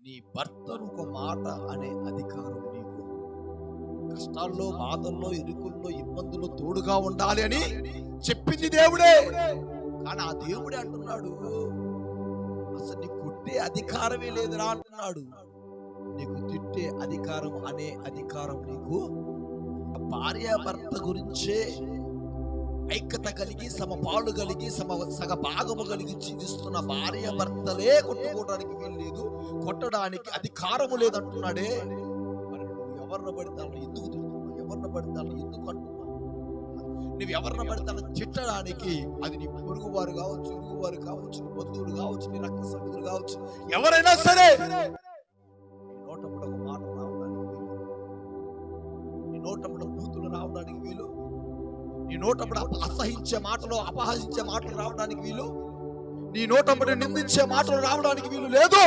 నీ భర్తను ఒక మాట అనే అధికారం నీకు. కష్టాల్లో, బాధల్లో, ఇరుకుల్లో, ఇబ్బందుల్లో తోడుగా ఉండాలి అని చెప్పింది దేవుడే. కానీ ఆ దేవుడే అంటున్నాడు, అసలు నీకు కొట్టే అధికారమే లేదురా అంటున్నాడు. నీకు తిట్టే అధికారం అనే అధికారం నీకు. భార్య భర్త గురించే ఐక్యత కలిగి, సమపాలు కలిగి, సగ భాగము కలిగి జీవిస్తున్న భార్య భర్తలే కొట్టుకోవడానికి వీలు లేదు, కొట్టడానికి అధికారము లేదంటున్నాడే. మరి నువ్వు ఎవరిని పడతాను ఎందుకు తిడుతున్నావు? ఎవరిని పడతాను ఎందుకు అంటున్నావు? నువ్వు ఎవరిని పడతాను తిట్టడానికి, అది నీ పొరుగు వారు కావచ్చు, ఇరుగు వారు కావచ్చు, నీ బంధువులు కావచ్చు, నీ రక్త సంబంధులు కావచ్చు, ఎవరైనా సరే నీ నోటప్పుడు ఒక మాట రావడానికి వీలు, నీ నోటప్పుడు బూతులు రావడానికి వీలు, నీ నోటప్పుడు అసహించే మాటలు, అపహసించే మాటలు రావడానికి వీలు, నీ నోటప్పుడు నిందించే మాటలు రావడానికి వీలు లేదు.